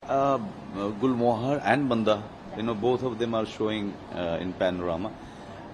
Uh, Gulmohar and Banda, both of them are showing in Panorama,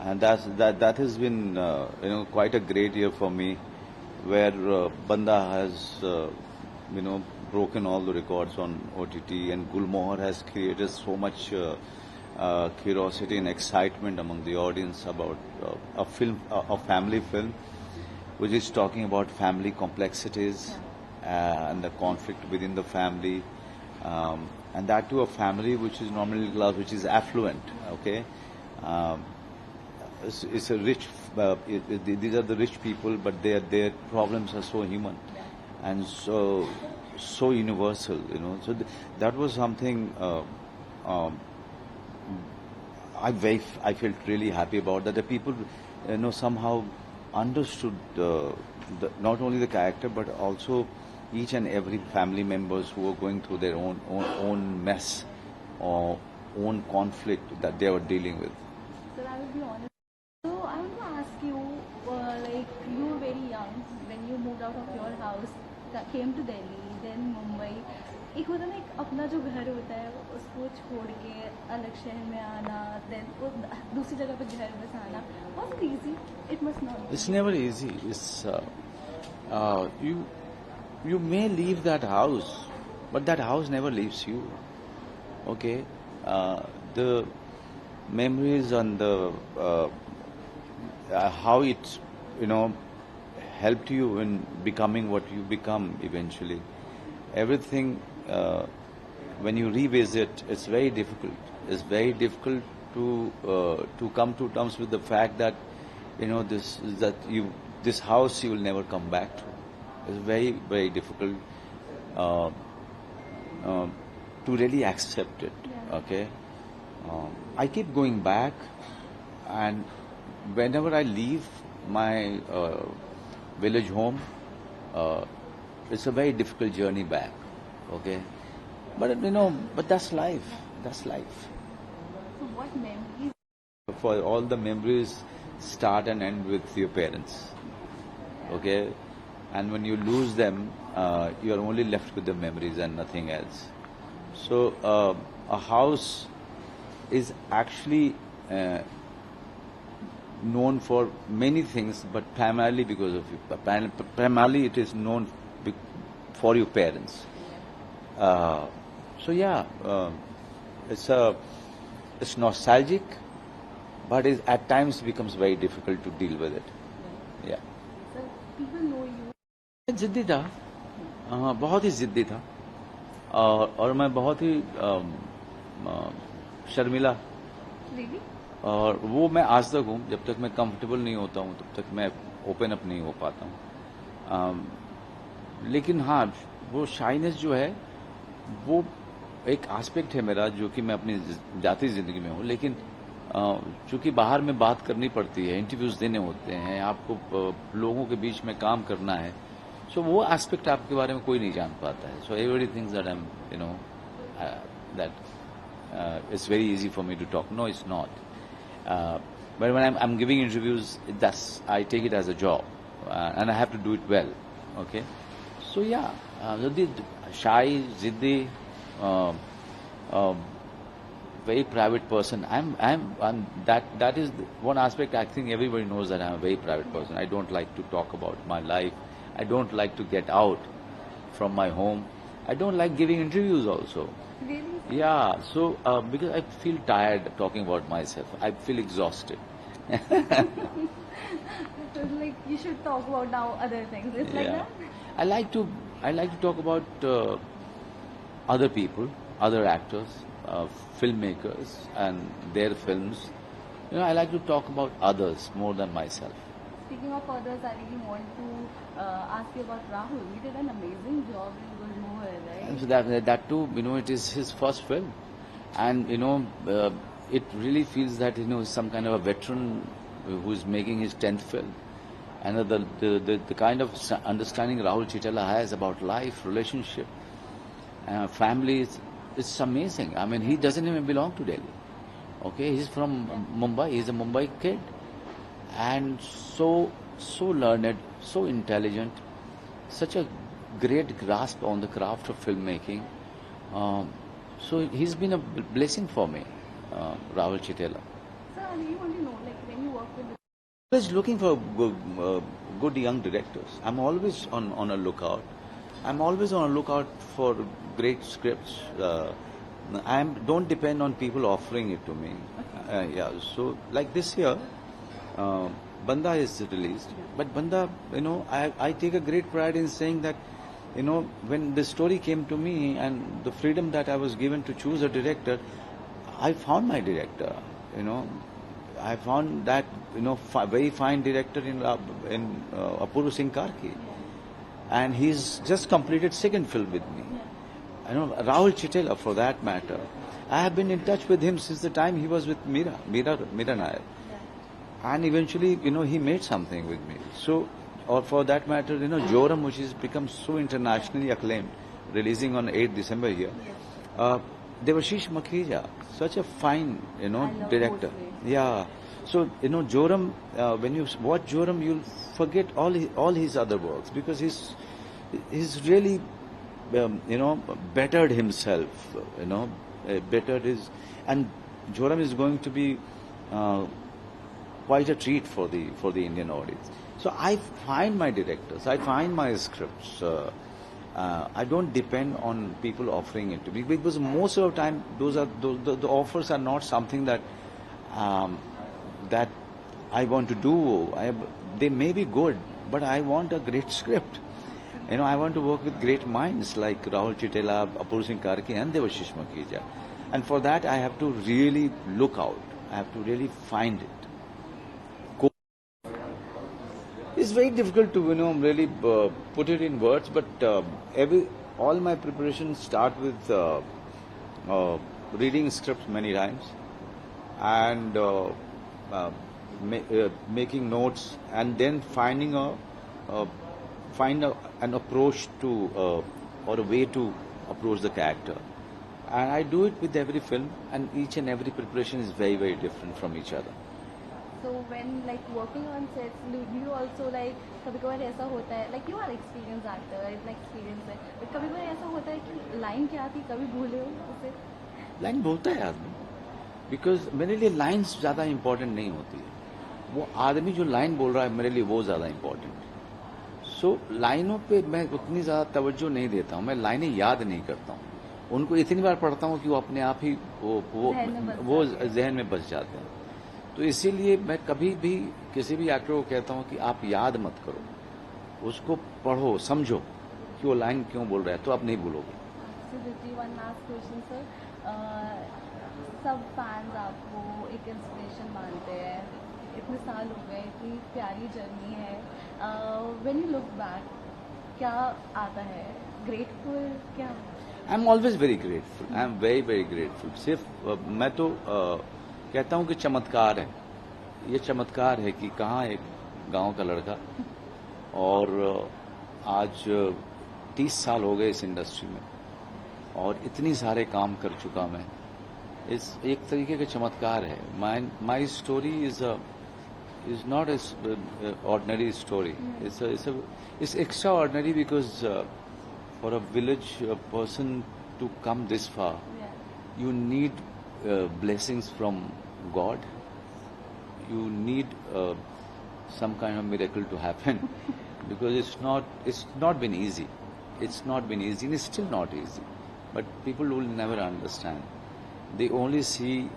and that has been quite a great year for me, where Banda has broken all the records on OTT, and Gulmohar has created so much curiosity and excitement among the audience about a family film, which is talking about family complexities and the conflict within the family, and that too a family which is normally class, which is affluent. Okay, um, it's a rich. These are the rich people, but their problems are so human and so universal. So that was something. Um, I felt really happy about that. The people, somehow understood not only the character but also each and every family members who were going through their own mess or own conflict that they were dealing with. Sir, I will be honest. So I want to ask you, like you were very young when you moved out of your house, came to Delhi, then Mumbai. एक होता ना एक अपना जो घर होता है उसको छोड़ के अलग शहर में आना, then दूसरी जगह पे घर बसाना. Was it easy? It must not be. It's never easy. You may leave that house, but that house never leaves you. Okay, the memories and the how it helped you in becoming what you become eventually. Everything when you revisit, it's very difficult. It's very difficult to come to terms with the fact that this house you will never come back to. It's very, very difficult to really accept it. Okay, I keep going back, and whenever I leave my village home, it's a very difficult journey back. Okay, but that's life. That's life. So what memories? For all the memories start and end with your parents. Okay, and when you lose them, you are only left with the memories and nothing else. So a house is actually known for many things, but primarily because of you. Primarily, it is known for your parents. So yeah, it's nostalgic, but it at times becomes very difficult to deal with it. Yeah. So people know you. जिद्दी था, बहुत ही जिद्दी था, और मैं बहुत ही Sharmila. Really? और वो मैं आज तक हूँ. जब तक मैं कंफर्टेबल नहीं होता हूँ तब तक मैं ओपन अप नहीं हो पाता हूँ. लेकिन हाँ, वो शाइनेस जो है वो एक एस्पेक्ट है मेरा जो कि मैं अपनी जाती जिंदगी में हूँ. लेकिन चूंकि बाहर में बात करनी पड़ती है, इंटरव्यूज देने होते हैं, आपको लोगों के बीच में काम करना है, सो वो एस्पेक्ट आपके बारे में कोई नहीं जान पाता है. So every things that I am that it's very easy for me to talk. No, it's not. But when I'm giving interviews, I take it as a job, and I have to do it well. Okay, so yeah, shy, ziddi, very private person. I'm that is one aspect. I think everybody knows that I'm a very private person. I don't like to talk about my life. I don't like to get out from my home. I don't like giving interviews also. Really? Yeah, so because I feel tired talking about myself. I feel exhausted. So like you should talk about now other things. It's like Yeah. that. I like to talk about other people, other actors, filmmakers, and their films. I like to talk about others more than myself. Speaking of others, I really want to ask you about Rahul. He did an amazing job in Gulmohar, right? And so that too, it is his first film, and it really feels that some kind of a veteran who is making his 10th film, and the kind of understanding Rahul Chitala has about life, relationship, family, it's amazing. I mean, he doesn't even belong to Delhi. Okay, he's from Mumbai. He's a Mumbai kid, and so learned, so intelligent, such a great grasp on the craft of filmmaking, So he's been a blessing for me, Rahul Chitela. Sir, I really want to know, like when you work with Always looking for good young directors. I'm always on a lookout. I'm always on a lookout for great scripts. I don't depend on people offering it to me. Yeah, so like this year, Banda is released. But Banda, I take a great pride in saying that, when the story came to me and the freedom that I was given to choose a director, I found my director. I found that very fine director in Apurva Singh Karki, and he's just completed second film with me. Rahul Chitela, for that matter. I have been in touch with him since the time he was with Meera Nair, and eventually he made something with me. So, or for that matter, Joram, which has become so internationally acclaimed, releasing on 8th December here. Devashish Makhija, such a fine, director. Bhojpuri. Yeah. So, Joram, when you watch Joram, you'll forget all his other works, because he's really, bettered himself, bettered his, and Joram is going to be quite a treat for the Indian audience. So I find my directors, I find my scripts. I don't depend on people offering it to me, because most of the time the offers are not something that that I want to do. They may be good, but I want a great script. I want to work with great minds like Rahul Chitela, Apurva Singh Karki, and Devashish Makhija. And for that, I have to really look out. I have to really find it. It's very difficult to really put it in words, but all my preparations start with reading scripts many times, and making notes, and then finding an approach to or a way to approach the character. And I do it with every film, and each and every preparation is very, very different from each other. So when like working on sets, do you also like कभी-कभार ऐसा होता है, like you are experienced actor, इतना experience है, but कभी-कभार ऐसा होता है कि line क्या थी, कभी भूले हो उसे? लाइन बोलता है आदमी, बिकॉज मेरे लिए लाइन्स ज़्यादा इम्पोर्टेंट नहीं होती है. वो आदमी जो लाइन बोल रहा है मेरे लिए वो ज़्यादा इम्पोर्टेंट है. सो लाइनों पे मैं उतनी ज़्यादा तवज्जो नहीं देता हूँ. मैं लाइनें याद नहीं करता हूँ. उनको इतनी बार पढ़ता हूँ कि वो अपने आप ही वो जहन में बस जाते हैं. तो इसीलिए मैं कभी भी किसी भी एक्टर को कहता हूँ कि आप याद मत करो, उसको पढ़ो, समझो कि वो लाइन क्यों बोल रहा है, तो आप नहीं भूलोगे. वन लास्ट क्वेश्चन सर, सब फैंस आपको एक इंस्पिरेशन मानते हैं, इतने साल हो गए, इतनी प्यारी जर्नी है. व्हेन यू लुक बैक क्या आता है? ग्रेटफुल क्या? I am always very grateful. I am very very grateful. सिर्फ मैं तो कहता हूँ कि चमत्कार है. ये चमत्कार है कि कहाँ एक गांव का लड़का, और आज 30 साल हो गए इस इंडस्ट्री में, और इतनी सारे काम कर चुका मैं. इस एक तरीके का चमत्कार है. My story is not an ordinary story. It's extraordinary because for a village, a person to come this far, you need blessings from God. You need some kind of miracle to happen because it's not been easy. It's not been easy, and it's still not easy. But people will never understand. They only see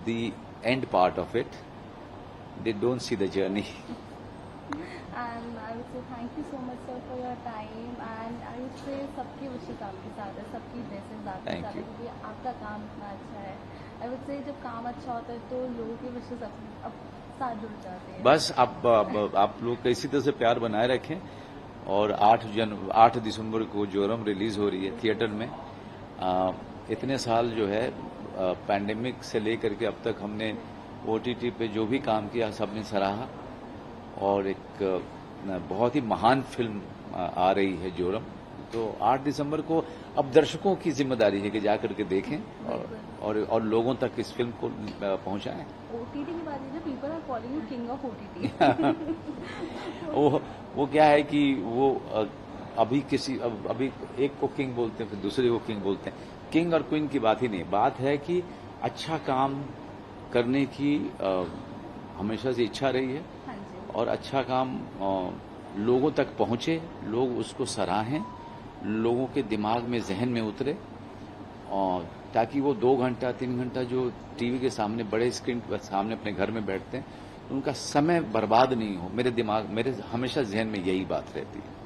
the end part of it. They don't see the journey. And I would say thank you so much sir for your time, and I would say सबकी wishes आपके साथ है, सबकी blessings आपके Thank साथ है, you. क्योंकि आपका काम इतना अच्छा है. I would say जब काम अच्छा होता है तो लोगों की wishes अब साथ जुड़ जाते हैं. बस आप लोग इसी तरह से प्यार बनाए रखें. और 8 दिसंबर को जोरम रिलीज हो रही है थिएटर में. इतने साल जो है पैंडेमिक से लेकर के अब तक हमने OTT पे जो भी काम किया सबने सराहा, और एक बहुत ही महान फिल्म आ रही है जोरम. तो 8 दिसंबर को अब दर्शकों की जिम्मेदारी है कि जाकर के देखें और लोगों तक इस फिल्म को पहुंचाएं. OTT की बात है, people are calling you king of OTT. वो क्या है कि वो अभी एक को किंग बोलते हैं, फिर दूसरे को किंग बोलते हैं। किंग और क्वीन की बात ही नहीं, बात है कि अच्छा काम करने की हमेशा से इच्छा रही है हाँ जी। और अच्छा काम लोगों तक पहुंचे, लोग उसको सराहें, लोगों के दिमाग में, जहन में उतरे, और ताकि वो 2 घंटा 3 घंटा जो टीवी के सामने, बड़े स्क्रीन के सामने अपने घर में बैठते हैं, उनका समय बर्बाद नहीं हो। मेरे हमेशा जहन में यही बात रहती है।